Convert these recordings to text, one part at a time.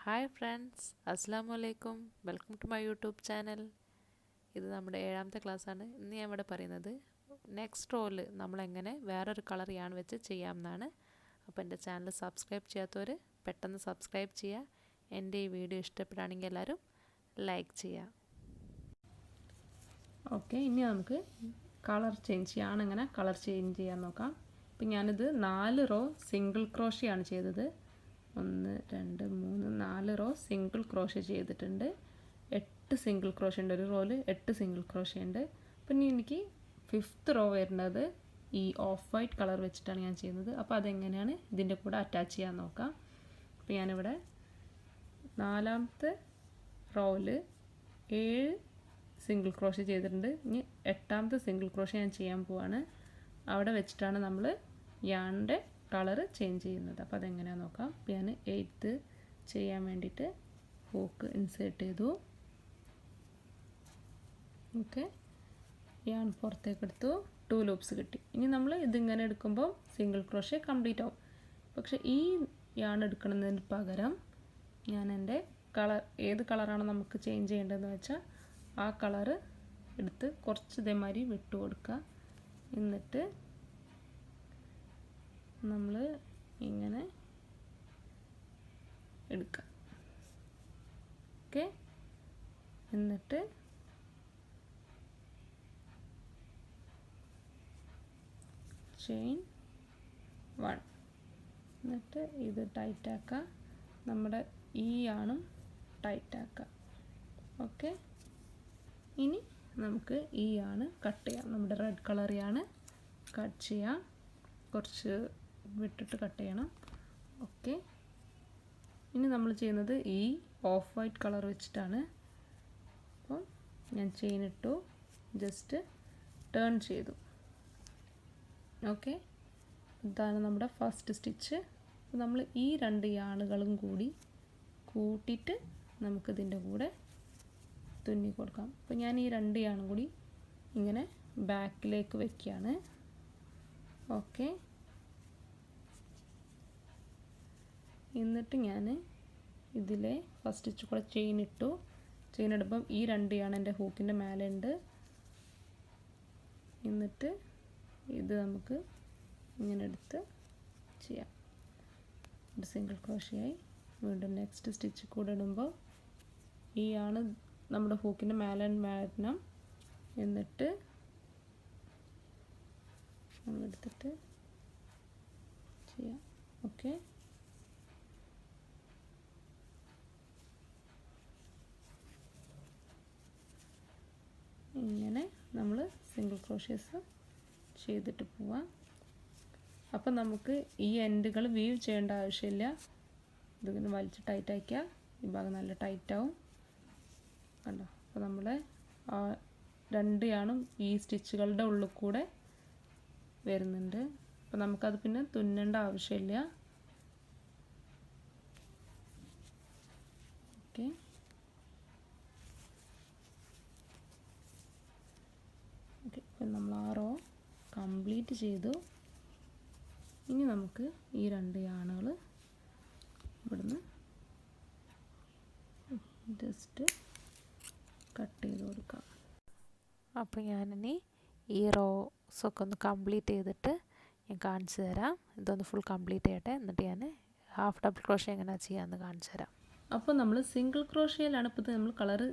Hi friends, അസ്സാം വലൈക്കും. Welcome to my YouTube channel. ഇത് നമ്മുടെ 7ാമത്തെ ക്ലാസ്സാണ്. ഇന്ന് ഞാൻ ഇവിടെ പറയുന്നത് നെക്സ്റ്റ് റോയിൽ നമ്മളെങ്ങനെ വേറൊരു കളർ യാൺ വെച്ച് ചെയ്യാമെന്നാണ്. അപ്പോൾ എൻ്റെ ചാനൽ സബ്സ്ക്രൈബ് ചെയ്യാത്തവർ പെട്ടെന്ന് സബ്സ്ക്രൈബ് ചെയ്യുക. എൻ്റെ ഈ വീഡിയോ ഇഷ്ടപ്പെടുകയാണെങ്കിൽ എല്ലാവരും ലൈക്ക് ചെയ്യുക. ഓക്കെ, ഇനി നമുക്ക് കളർ ചേഞ്ച് ചെയ്യാൻ എങ്ങനെ കളർ ചേഞ്ച് ചെയ്യാൻ നോക്കാം. ഇപ്പം ഞാനിത് 4 റോ സിംഗിൾ ക്രോഷയാണ് ചെയ്തത്. 1 2 3 4 റോ സിംഗിൾ ക്രോഷേ ചെയ്തിട്ടുണ്ട്. 8 സിംഗിൾ ക്രോഷേ ഉണ്ട്. ഒരു റോയിൽ 8 സിംഗിൾ ക്രോഷേ ഉണ്ട്. പിന്നെ എനിക്ക് 5th റോ വരുന്നത് ഈ ഓഫ് വൈറ്റ് കളർ വെച്ചിട്ടാണ് ഞാൻ ചെയ്യുന്നത്. അപ്പോൾ അതെങ്ങനെയാണ് ഇതിൻ്റെ കൂടെ അറ്റാച്ച് ചെയ്യാൻ നോക്കാം. അപ്പോൾ ഞാനിവിടെ 4ാമത്തെ റോയിൽ 7 സിംഗിൾ ക്രോഷേ ചെയ്തിട്ടുണ്ട്. ഇനി 8ാമത്തെ സിംഗിൾ ക്രോഷേ ഞാൻ ചെയ്യാൻ പോവാണ്. അവിടെ വെച്ചിട്ടാണ് നമ്മൾ യാണിൻ്റെ കളർ ചേഞ്ച് ചെയ്യുന്നത്. അപ്പോൾ അതെങ്ങനെയാണെന്ന് നോക്കാം. അപ്പോൾ ഞാൻ 8th ചെയ്യാൻ വേണ്ടിയിട്ട് ഹൂക്ക് ഇൻസേർട്ട് ചെയ്തു. ഓക്കെ, യാൺ പുറത്തേക്ക് എടുത്തു. 2 ലൂപ്സ് കിട്ടി. ഇനി നമ്മൾ ഇതിങ്ങനെ എടുക്കുമ്പോൾ സിംഗിൾ ക്രോഷേ കംപ്ലീറ്റ് ആവും. പക്ഷേ ഈ യാൺ എടുക്കുന്നതിന് പകരം ഞാൻ എൻ്റെ കളർ ഏത് കളറാണ് നമുക്ക് ചേഞ്ച് ചെയ്യേണ്ടതെന്ന് വെച്ചാൽ ആ കളറ് എടുത്ത് കുറച്ച് ഇതേമാതിരി വിട്ടു കൊടുക്കുക. എന്നിട്ട് നമ്മൾ ഇങ്ങനെ എടുക്കുക. ഓക്കെ, എന്നിട്ട് ചെയിൻ 1, എന്നിട്ട് ഇത് ടൈറ്റാക്കുക. നമ്മുടെ ഈ ആണും ടൈറ്റാക്കുക. ഓക്കെ, ഇനി നമുക്ക് ഈ ആണ് കട്ട് ചെയ്യാം. നമ്മുടെ റെഡ് കളറിയാണ് കട്ട് ചെയ്യാം. കുറച്ച് വിട്ടിട്ട് കട്ട് ചെയ്യണം. ഓക്കെ, ഇനി നമ്മൾ ചെയ്യുന്നത് ഈ ഓഫ് വൈറ്റ് കളർ വെച്ചിട്ടാണ്. അപ്പോൾ ഞാൻ ചെയിൻ ഇട്ടു, ജസ്റ്റ് ടേൺ ചെയ്തു. ഓക്കെ, ഇതാണ് നമ്മുടെ ഫസ്റ്റ് സ്റ്റിച്ച്. നമ്മൾ ഈ 2 യാണുകളും കൂടി കൂട്ടിയിട്ട് നമുക്കിതിൻ്റെ കൂടെ തുന്നി കൊടുക്കാം. അപ്പോൾ ഞാൻ ഈ 2 യാണും കൂടി ഇങ്ങനെ ബാക്കിലേക്ക് വയ്ക്കുകയാണ്. ഓക്കെ, എന്നിട്ട് ഞാൻ ഇതിലെ ഫസ്റ്റ് സ്റ്റിച്ച് കൂടെ ചെയിൻ ഇട്ടു. ചെയിൻ ഇടുമ്പം ഈ 2 യാണ് എൻ്റെ ഹൂക്കിൻ്റെ മേലെ ഉണ്ട്. എന്നിട്ട് ഇത് നമുക്ക് ഇങ്ങനെ എടുത്ത് ചെയ്യാം. ഒരു സിംഗിൾ ക്രോഷയായി. വീണ്ടും നെക്സ്റ്റ് സ്റ്റിച്ച് കൂടെ ഇടുമ്പോൾ ഈ ആണ് നമ്മുടെ ഹൂക്കിൻ്റെ മേലെ വരണം. എന്നിട്ട് നമ്മളെടുത്തിട്ട് ചെയ്യാം. ഓക്കെ, ഇങ്ങനെ നമ്മൾ സിംഗിൾ ക്രോഷേസ് ചെയ്തിട്ട് പോവാം. അപ്പം നമുക്ക് ഈ എൻഡുകൾ വീവ് ചെയ്യേണ്ട ആവശ്യമില്ല. ഇതിങ്ങനെ വലിച്ച് ടൈറ്റാക്കിയാൽ ഈ ഭാഗം നല്ല ടൈറ്റാവും. കണ്ടോ? അപ്പോൾ നമ്മുടെ 2 യാണും ഈ സ്റ്റിച്ചുകളുടെ ഉള്ളിൽ കൂടെ വരുന്നുണ്ട്. അപ്പോൾ നമുക്കത് പിന്നെ തുന്നേണ്ട ആവശ്യമില്ല. ഓക്കെ, ഓക്കെ, ഇപ്പം നമ്മൾ ആ റോ കംപ്ലീറ്റ് ചെയ്തു. ഇനി നമുക്ക് ഈ 2 യാണുകൾ ഇവിടുന്ന് ജസ്റ്റ് കട്ട് ചെയ്ത് കൊടുക്കാം. അപ്പോൾ ഞാനിനി ഈ റോസൊക്കെ ഒന്ന് കംപ്ലീറ്റ് ചെയ്തിട്ട് ഞാൻ കാണിച്ചു തരാം. ഇതൊന്ന് ഫുൾ കംപ്ലീറ്റ് ചെയ്യട്ടെ, എന്നിട്ട് ഞാൻ ഹാഫ് ഡബിൾ ക്രോഷേ എങ്ങനെയാണ് ചെയ്യാമെന്ന് കാണിച്ചു തരാം. അപ്പോൾ നമ്മൾ സിംഗിൾ ക്രോഷയിലാണ് ഇപ്പോൾ നമ്മൾ കളറ്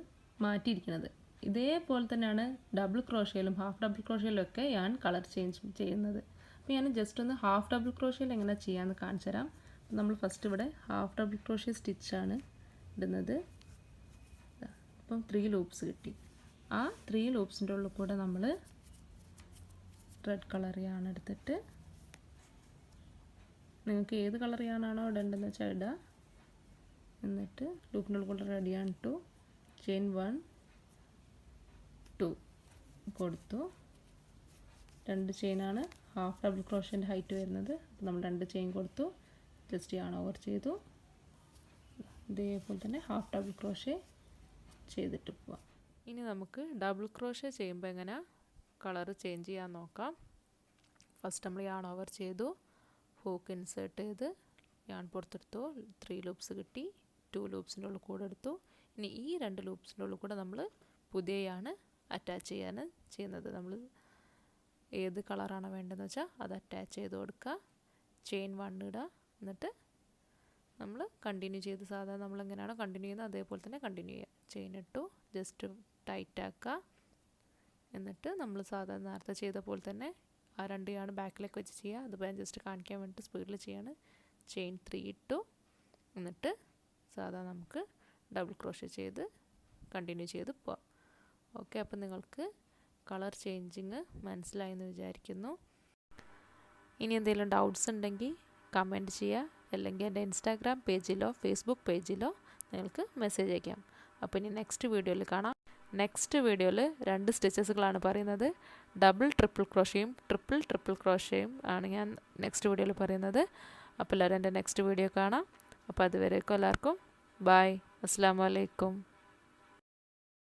മാറ്റിയിരിക്കുന്നത്. ഇതേപോലെ തന്നെയാണ് ഡബിൾ ക്രോഷയിലും ഹാഫ് ഡബിൾ ക്രോഷയിലും ഒക്കെ ഞാൻ കളർ ചേഞ്ച് ചെയ്യുന്നത്. അപ്പോൾ ഞാൻ ജസ്റ്റ് ഒന്ന് ഹാഫ് ഡബിൾ ക്രോഷയിൽ എങ്ങനെ ചെയ്യാമെന്ന് കാണിച്ചു തരാം. നമ്മൾ ഫസ്റ്റ് ഇവിടെ ഹാഫ് ഡബിൾ ക്രോഷേ സ്റ്റിച്ചാണ് ഇടുന്നത്. അപ്പം 3 ലൂപ്സ് കിട്ടി. ആ 3 ലൂപ്സിൻ്റെ ഉള്ളിൽ കൂടെ നമ്മൾ റെഡ് കളർ യാണ് എടുത്തിട്ട്, നിങ്ങൾക്ക് ഏത് കളർ യാണാണോ ഇടേണ്ടതെന്ന് വെച്ചാൽ ഇടുക. എന്നിട്ട് ലൂപ്പിൻ്റെ ഉള്ളിൽ കൂടെ റെഡ് യാൺ ഇട്ടു. ചെയിൻ 1 2 കൊടുത്തു. 2 ചെയിനാണ് ഹാഫ് ഡബിൾ ക്രോഷേൻ്റെ ഹൈറ്റ് വരുന്നത്. അപ്പോൾ നമ്മൾ 2 ചെയിൻ കൊടുത്തു, ജസ്റ്റ് യാൺ ഓവർ ചെയ്തു. ഇതേപോലെ തന്നെ ഹാഫ് ഡബിൾ ക്രോഷേ ചെയ്തിട്ട് പോവാം. ഇനി നമുക്ക് ഡബിൾ ക്രോഷേ ചെയ്യുമ്പോൾ എങ്ങനെ കളർ ചേഞ്ച് ചെയ്യാൻ നോക്കാം. ഫസ്റ്റ് നമ്മൾ യാൺ ഓവർ ചെയ്തു, ഹൂക്ക് ഇൻസേർട്ട് ചെയ്ത് യാൺ പുറത്തെടുത്തു. 3 ലൂപ്സ് കിട്ടി. 2 ലൂപ്സിൻ്റെ ഉള്ളിൽ കൂടെ എടുത്തു. ഇനി ഈ 2 ലൂപ്സിൻ്റെ ഉള്ളിൽ കൂടെ നമ്മൾ പുതിയാണ് അറ്റാച്ച് ചെയ്യുന്നത്. നമ്മൾ ഏത് കളറാണ് വേണ്ടതെന്ന് വെച്ചാൽ അത് അറ്റാച്ച് ചെയ്ത് കൊടുക്കുക. ചെയിൻ 1 ഇടുക. എന്നിട്ട് നമ്മൾ കണ്ടിന്യൂ ചെയ്ത് സാധാരണ നമ്മളെങ്ങനെയാണോ കണ്ടിന്യൂ ചെയ്യുന്നത് അതേപോലെ തന്നെ കണ്ടിന്യൂ ചെയ്യുക. ചെയിൻ ഇട്ടു, ജസ്റ്റ് ടൈറ്റ് ആക്കുക. എന്നിട്ട് നമ്മൾ സാധാരണ നേരത്തെ ചെയ്ത പോലെ തന്നെ ആ 2 ആണ് ബാക്കിലേക്ക് വെച്ച് ചെയ്യുക. അതിപ്പോൾ ഞാൻ ജസ്റ്റ് കാണിക്കാൻ വേണ്ടിയിട്ട് സ്പീഡിൽ ചെയ്യാണ്. ചെയിൻ 3 ഇട്ടു. എന്നിട്ട് സാധാരണ നമുക്ക് ഡബിൾ ക്രോഷേ ചെയ്ത് കണ്ടിന്യൂ ചെയ്ത് പോവാം. ഓക്കെ, അപ്പോൾ നിങ്ങൾക്ക് കളർ ചേഞ്ചിങ് മനസ്സിലായെന്ന് വിചാരിക്കുന്നു. ഇനി എന്തെങ്കിലും ഡൗട്ട്സ് ഉണ്ടെങ്കിൽ കമൻറ്റ് ചെയ്യുക, അല്ലെങ്കിൽ എൻ്റെ ഇൻസ്റ്റാഗ്രാം പേജിലോ ഫേസ്ബുക്ക് പേജിലോ നിങ്ങൾക്ക് മെസ്സേജ് അയക്കാം. അപ്പോൾ ഇനി നെക്സ്റ്റ് വീഡിയോയിൽ കാണാം. നെക്സ്റ്റ് വീഡിയോയിൽ 2 സ്റ്റിച്ചസുകളാണ് പറയുന്നത്. ഡബിൾ ട്രിപ്പിൾ ക്രോഷയും ട്രിപ്പിൾ ക്രോഷയും ആണ് ഞാൻ നെക്സ്റ്റ് വീഡിയോയിൽ പറയുന്നത്. അപ്പോൾ എല്ലാവരും എൻ്റെ നെക്സ്റ്റ് വീഡിയോ കാണാം. അപ്പോൾ അതുവരേക്കും എല്ലാവർക്കും ബൈ. അസ്സലാമു അലൈക്കും.